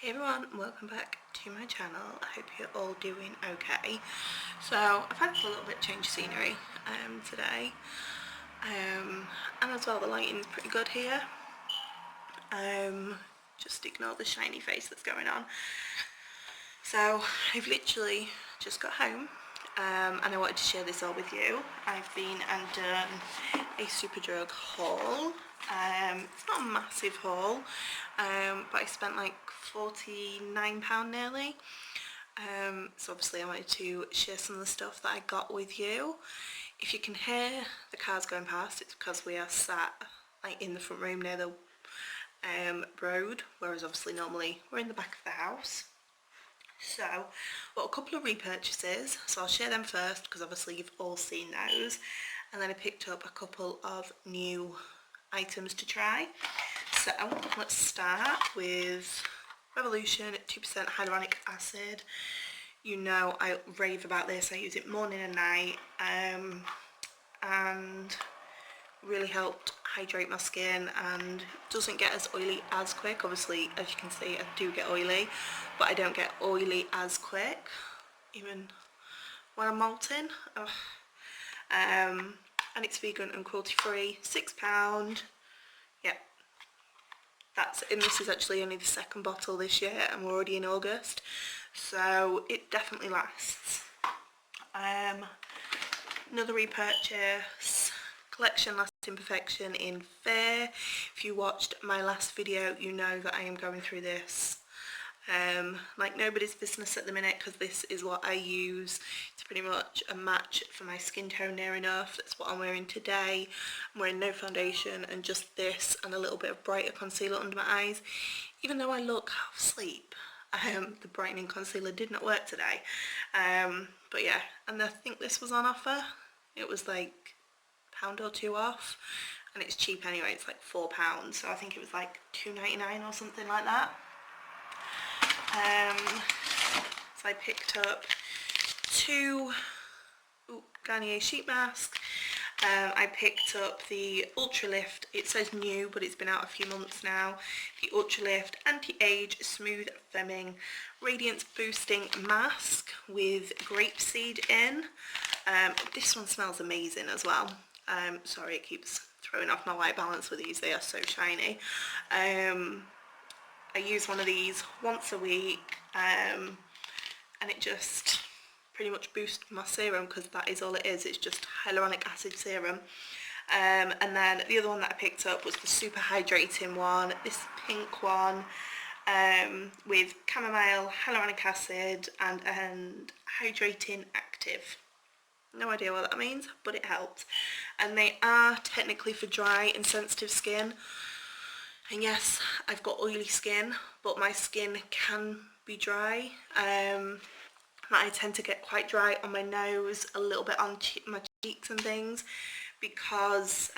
Hey everyone, welcome back to my channel. I hope you're all doing okay. So I've had a little bit of change of scenery today, and as well the lighting's pretty good here. Just ignore the shiny face that's going on. So I've literally just got home, and I wanted to share this all with you. I've been and done a Superdrug haul. It's not a massive haul, but I spent like £49 nearly. So obviously I wanted to share some of the stuff that I got with you. If you can hear the cars going past, it's because we are sat like in the front room near the road, whereas obviously normally we're in the back of the house. So got a couple of repurchases, so I'll share them first because obviously you've all seen those, and then I picked up a couple of new items to try. So let's start with Revolution 2% hyaluronic acid. You know I rave about this. I use it morning and night, and really helped hydrate my skin and doesn't get as oily as quick. Obviously, as you can see, I do get oily, but I don't get oily as quick even when I'm molting. And it's vegan and cruelty free. £6. Yep, and this is actually only the second bottle this year and we're already in August, so it definitely lasts. Another repurchase, Collection Lasting Perfection in Fair. If you watched my last video, you know that I am going through this like nobody's business at the minute, because this is what I use. It's pretty much a match for my skin tone near enough. That's what I'm wearing today. I'm wearing no foundation and just this and a little bit of brighter concealer under my eyes, even though I look half asleep. The brightening concealer did not work today, but yeah, and I think this was on offer. It was like £1 or £2 off, and it's cheap anyway. It's like £4, so I think it was like £2.99 or something like that. So I picked up two Garnier sheet masks. I picked up the Ultra Lift, it says new but it's been out a few months now, the Ultra Lift Anti-Age Smooth Firming Radiance Boosting Mask with grapeseed in. This one smells amazing as well. Sorry, it keeps throwing off my white balance with these, they are so shiny. I use one of these once a week, and it just pretty much boosts my serum, because that is all it is. It's just hyaluronic acid serum. And then the other one that I picked up was the super hydrating one, this pink one, with chamomile, hyaluronic acid and hydrating active. No idea what that means, but it helped. And they are technically for dry and sensitive skin. And yes, I've got oily skin, but my skin can be dry. I tend to get quite dry on my nose, a little bit on my cheeks and things, because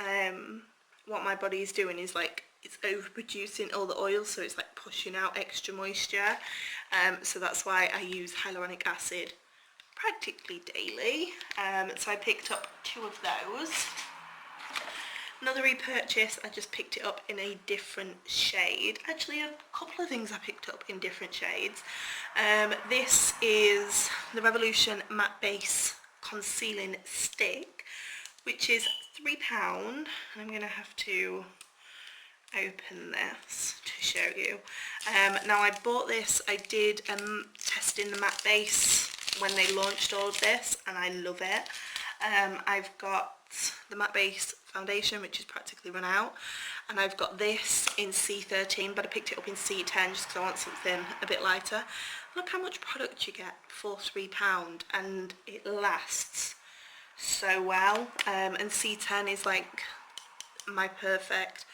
what my body is doing is like it's overproducing all the oil, so it's like pushing out extra moisture. So that's why I use hyaluronic acid practically daily. So I picked up two of those. Another repurchase, I just picked it up in a different shade. Actually, a couple of things I picked up in different shades. This is the Revolution Matte Base Concealing Stick, which is £3. And I'm going to have to open this to show you. Now I bought this, I did testing the matte base when they launched all of this, and I love it. I've got the matte base foundation, which is practically run out, and I've got this in C13, but I picked it up in C10 just because I want something a bit lighter. Look how much product you get for £3, and it lasts so well. And C10 is like my perfect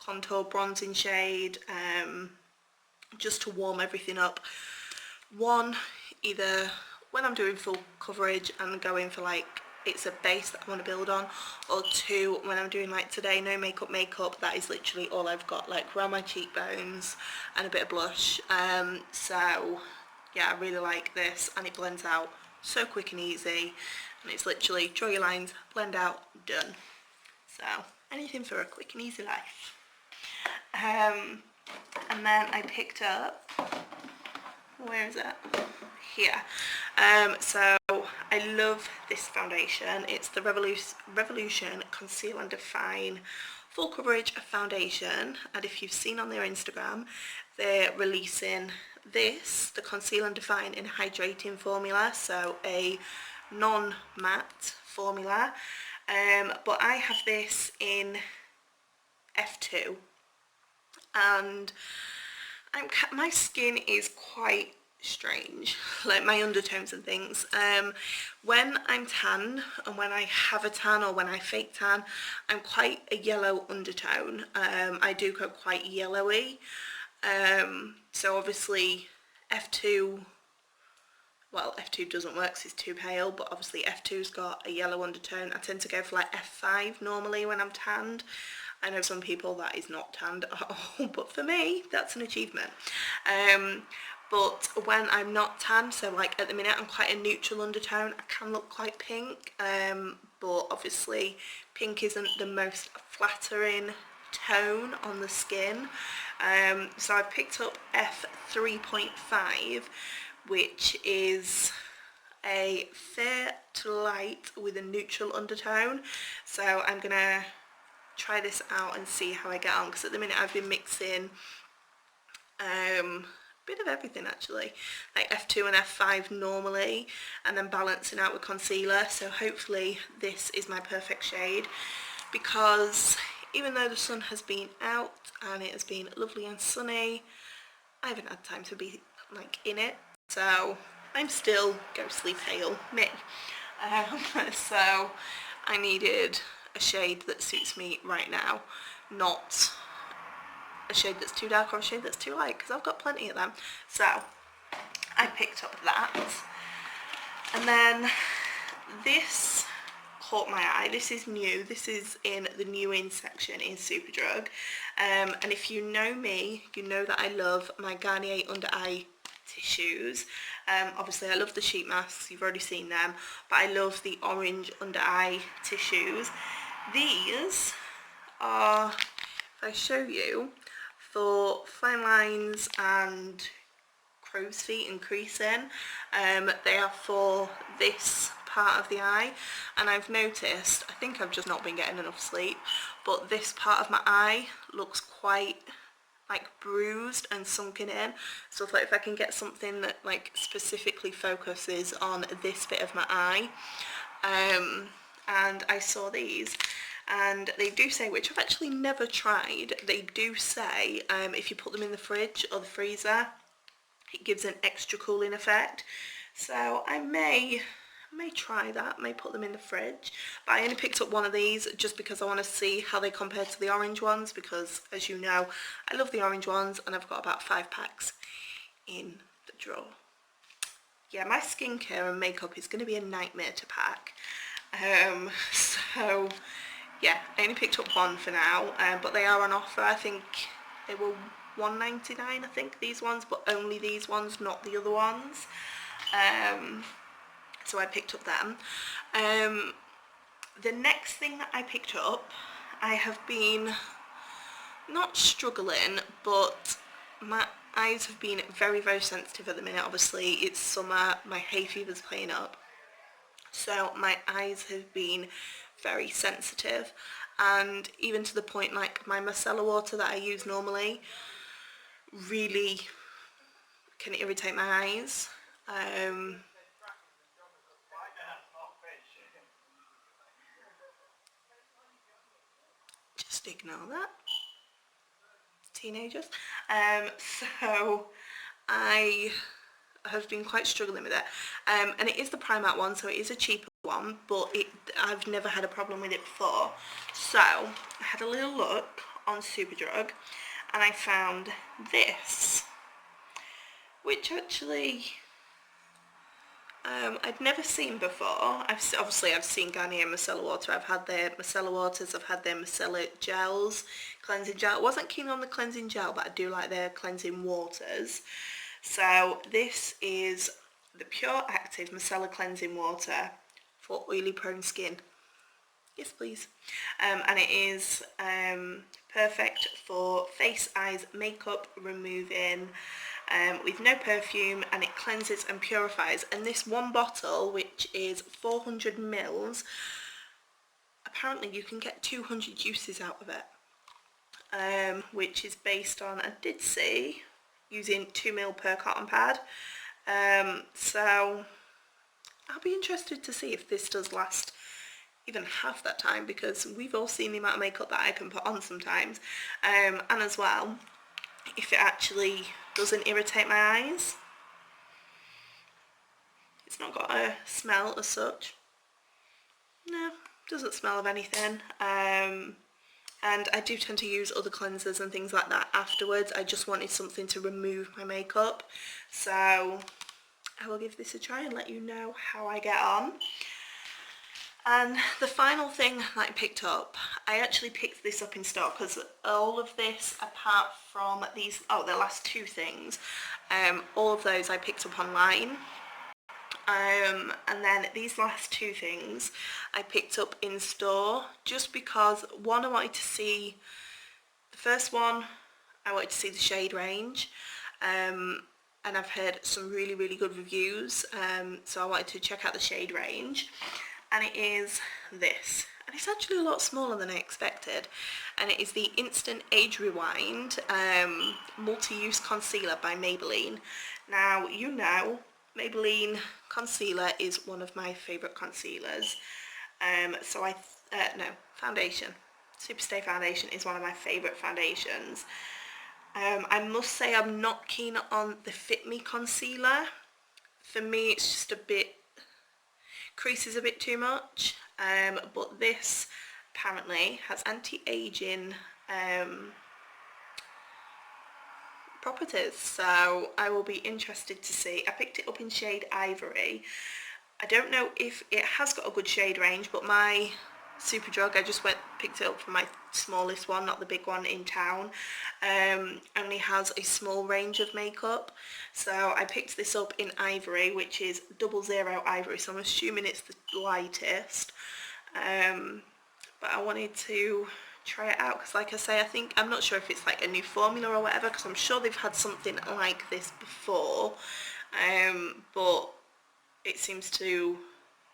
contour bronzing shade, just to warm everything up. One, either when I'm doing full coverage and going for like it's a base that I want to build on, or two, when I'm doing like today, no makeup, that is literally all I've got, like around my cheekbones and a bit of blush. So yeah, I really like this, and it blends out so quick and easy, and it's literally draw your lines, blend out, done. So anything for a quick and easy life. And then I picked up where is it? Here. So I love this foundation. It's the Revolution Conceal and Define Full Coverage Foundation, and if you've seen on their Instagram, they're releasing this, the Conceal and Define in Hydrating formula, so a non-matte formula, but I have this in F2, and my skin is quite strange, like my undertones and things. When I'm tan and when I have a tan or when I fake tan, I'm quite a yellow undertone. I do go quite yellowy, so obviously F2, well, F2 doesn't work because it's too pale, but obviously F2's got a yellow undertone. I tend to go for like F5 normally when I'm tanned. I know some people that is not tanned at all, but for me, that's an achievement. But when I'm not tan, so like at the minute I'm quite a neutral undertone, I can look quite pink, but obviously pink isn't the most flattering tone on the skin. So I picked up F3.5, which is a fair to light with a neutral undertone. So I'm gonna try this out and see how I get on, because at the minute I've been mixing a bit of everything actually, like F2 and F5 normally, and then balancing out with concealer. So hopefully this is my perfect shade, because even though the sun has been out and it has been lovely and sunny, I haven't had time to be like in it, so I'm still ghostly pale me. So I needed a shade that suits me right now, not a shade that's too dark or a shade that's too light, because I've got plenty of them. So I picked up that, and then this caught my eye. This is new. This is in the new in section in Superdrug, and if you know me, you know that I love my Garnier under eye tissues. Obviously I love the sheet masks, you've already seen them, but I love the orange under eye tissues. These are, if I show you, for fine lines and crow's feet and creasing. They are for this part of the eye, and I've noticed, I think I've just not been getting enough sleep, but this part of my eye looks quite like bruised and sunken in. So if I can get something that like specifically focuses on this bit of my eye, and I saw these, and they do say, which I've actually never tried, they do say if you put them in the fridge or the freezer, it gives an extra cooling effect. So I may try that, may put them in the fridge, but I only picked up one of these just because I want to see how they compare to the orange ones, because as you know, I love the orange ones, and I've got about 5 packs in the drawer. Yeah, my skincare and makeup is going to be a nightmare to pack. So yeah, I only picked up one for now, but they are on offer. I think they were $1.99, I think, these ones, but only these ones, not the other ones. So I picked up them. The next thing that I picked up, I have been not struggling, but my eyes have been very, very sensitive at the minute. Obviously it's summer, my hay fever's playing up, so my eyes have been very sensitive, and even to the point like my micellar water that I use normally really can irritate my eyes. Just ignore that, teenagers. So I have been quite struggling with it, and it is the Primark one, so it is a cheaper one, but I've never had a problem with it before. So I had a little look on Superdrug, and I found this, which actually I'd never seen before. Obviously I've seen Garnier micellar water, I've had their micellar waters, I've had their micellar gels, cleansing gel. I wasn't keen on the cleansing gel, but I do like their cleansing waters. So this is the Pure Active Micellar Cleansing Water for oily prone skin. Yes please. And it is perfect for face, eyes, makeup removing, with no perfume, and it cleanses and purifies. And this one bottle, which is 400 mils, apparently you can get 200 uses out of it, which is based on, I did see, using 2 ml per cotton pad. So I'll be interested to see if this does last even half that time, because we've all seen the amount of makeup that I can put on sometimes, and as well if it actually doesn't irritate my eyes. It's not got a smell as such. No, doesn't smell of anything. And I do tend to use other cleansers and things like that afterwards. I just wanted something to remove my makeup, so I will give this a try and let you know how I get on. And the final thing that I picked up, I actually picked this up in stock, because all of this, apart from these, the last two things, all of those I picked up online. And then these last two things I picked up in store, just because, one, I wanted to see, the first one, I wanted to see the shade range, and I've heard some really, really good reviews, so I wanted to check out the shade range. And it is this, and it's actually a lot smaller than I expected, and it is the Instant Age Rewind Multi-Use Concealer by Maybelline. Now, you know, Maybelline concealer is one of my favourite concealers, foundation. Superstay Foundation is one of my favourite foundations. I must say I'm not keen on the Fit Me concealer. For me, it's just a bit, creases a bit too much, but this apparently has anti-aging properties, so I will be interested to see. I picked it up in shade Ivory. I don't know if it has got a good shade range, but my Superdrug, I just picked it up for my smallest one, not the big one in town, only has a small range of makeup, so I picked this up in Ivory, which is 00 Ivory, so I'm assuming it's the lightest, but I wanted to try it out, because like I say, I'm not sure if it's like a new formula or whatever, because I'm sure they've had something like this before, but it seems to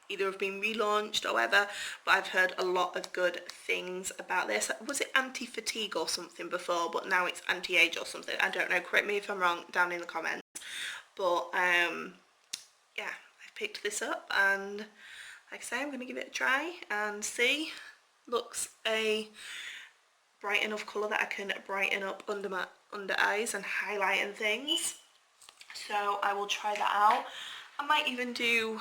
either have been relaunched or whatever, but I've heard a lot of good things about this. Was it anti-fatigue or something before, but now it's anti-age or something? I don't know, correct me if I'm wrong down in the comments. But yeah, I picked this up, and like I say, I'm going to give it a try and see. Looks a bright enough colour that I can brighten up under my under eyes and highlight and things, so I will try that out. I might even do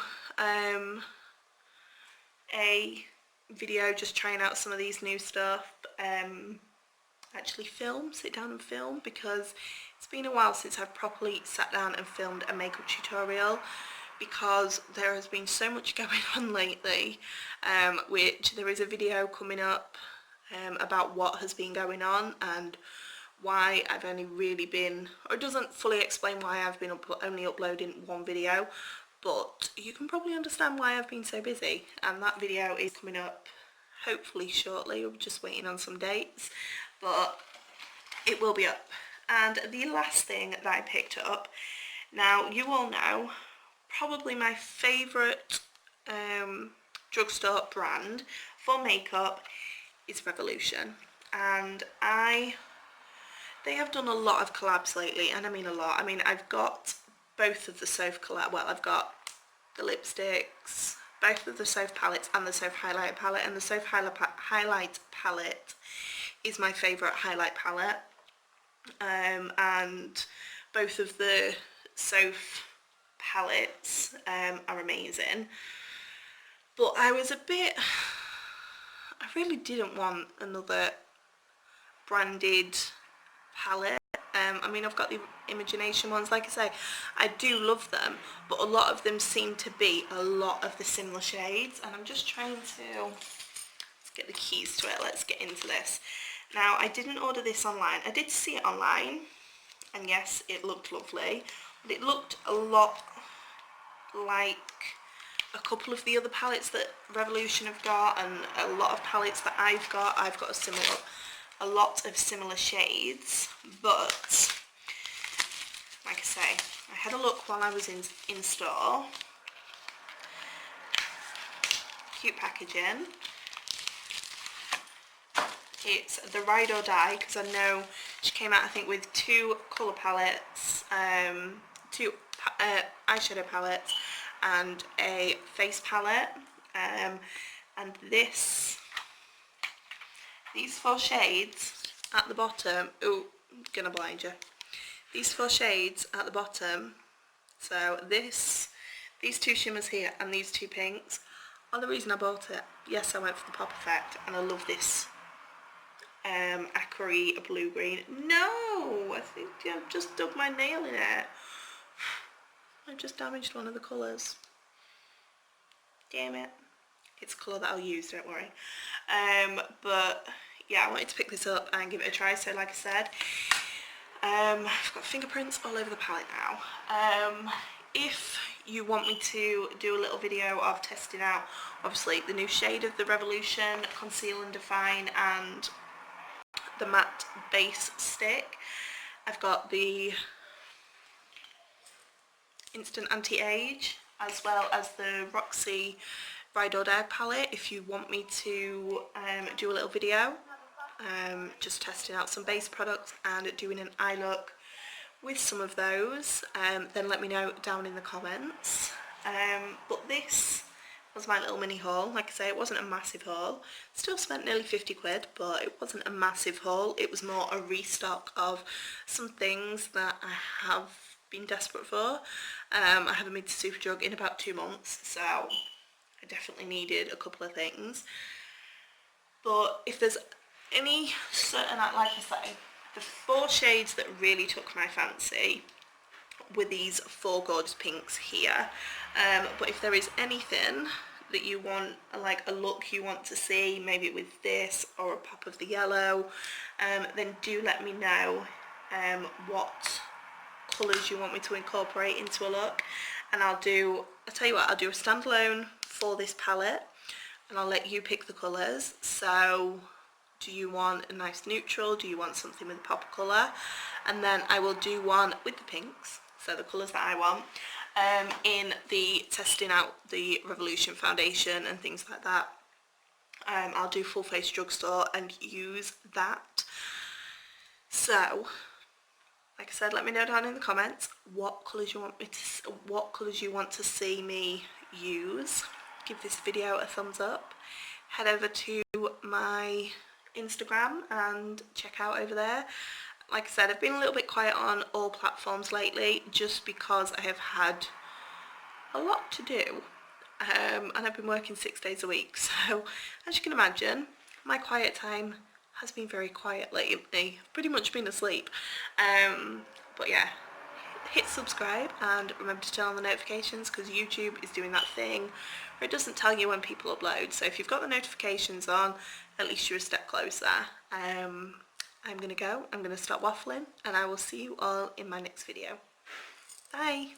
a video just trying out some of these new stuff, actually sit down and film, because it's been a while since I've properly sat down and filmed a makeup tutorial, because there has been so much going on lately, which there is a video coming up about what has been going on and why I've only really been, or it doesn't fully explain why I've been only uploading one video, but you can probably understand why I've been so busy, and that video is coming up hopefully shortly. I'm just waiting on some dates, but it will be up. And the last thing that I picked up, now you all know probably my favourite drugstore brand for makeup is Revolution, and they have done a lot of collabs lately, and I mean a lot. I mean, I've got both of the Soph collab, well, I've got the lipsticks, both of the Soph palettes and the Soph highlight palette, and the Soph highlight palette is my favourite highlight palette, and both of the Soph palettes are amazing, but I really didn't want another branded palette. I mean, I've got the Imagination ones, like I say, I do love them, but a lot of them seem to be a lot of the similar shades, and I'm just trying to, let's get the keys to it, let's get into this. Now, I didn't order this online. I did see it online, and yes, it looked lovely, but it looked a lot like a couple of the other palettes that Revolution have got, and a lot of palettes that I've got a lot of similar shades, but like I while I was in store. Cute packaging. It's the Ride or Die, because I know she came out I think with 2 colour palettes, 2 eyeshadow palettes and a face palette, and these 4 shades at the bottom, oh, gonna blind you, these 4 shades at the bottom, so these 2 shimmers here and these 2 pinks are the reason I bought it. Yes, I went for the pop effect, and I love this aqua blue green. No, I think I've just dug my nail in it. I've just damaged one of the colours. Damn it. It's a colour that I'll use, don't worry. But yeah, I wanted to pick this up and give it a try. So like I said, I've got fingerprints all over the palette now. If you want me to do a little video of testing out obviously the new shade of the Revolution Conceal and Define and the matte base stick, I've got the Instant Anti-Age as well as the Roxy Ride or Die palette. If you want me to do a little video just testing out some base products and doing an eye look with some of those, then let me know down in the comments. But this was my little mini haul. Like I say, it wasn't a massive haul. Still spent nearly 50 quid, but it wasn't a massive haul. It was more a restock of some things that I have been desperate for. I haven't been to Superdrug in about 2 months, so I definitely needed a couple of things. But if there's any certain, like I say, the 4 shades that really took my fancy were these 4 gorgeous pinks here. But if there is anything that you want, like a look you want to see, maybe with this or a pop of the yellow, then do let me know what colours you want me to incorporate into a look, and I'll tell you what, I'll do a standalone for this palette and I'll let you pick the colours. So do you want a nice neutral, do you want something with a pop of colour, and then I will do one with the pinks, so the colours that I want, in the testing out the Revolution foundation and things like that. I'll do full face drugstore and use that. So like I said, let me know down in the comments what colours you want to see me use. Give this video a thumbs up. Head over to my Instagram and check out over there. Like I said, I've been a little bit quiet on all platforms lately just because I have had a lot to do, and I've been working 6 days a week, so as you can imagine, my quiet time has been very quiet lately. I've pretty much been asleep. But yeah, hit subscribe and remember to turn on the notifications, because YouTube is doing that thing where it doesn't tell you when people upload. So if you've got the notifications on, at least you're a step closer. I'm gonna go, I'm gonna stop waffling, and I will see you all in my next video. Bye!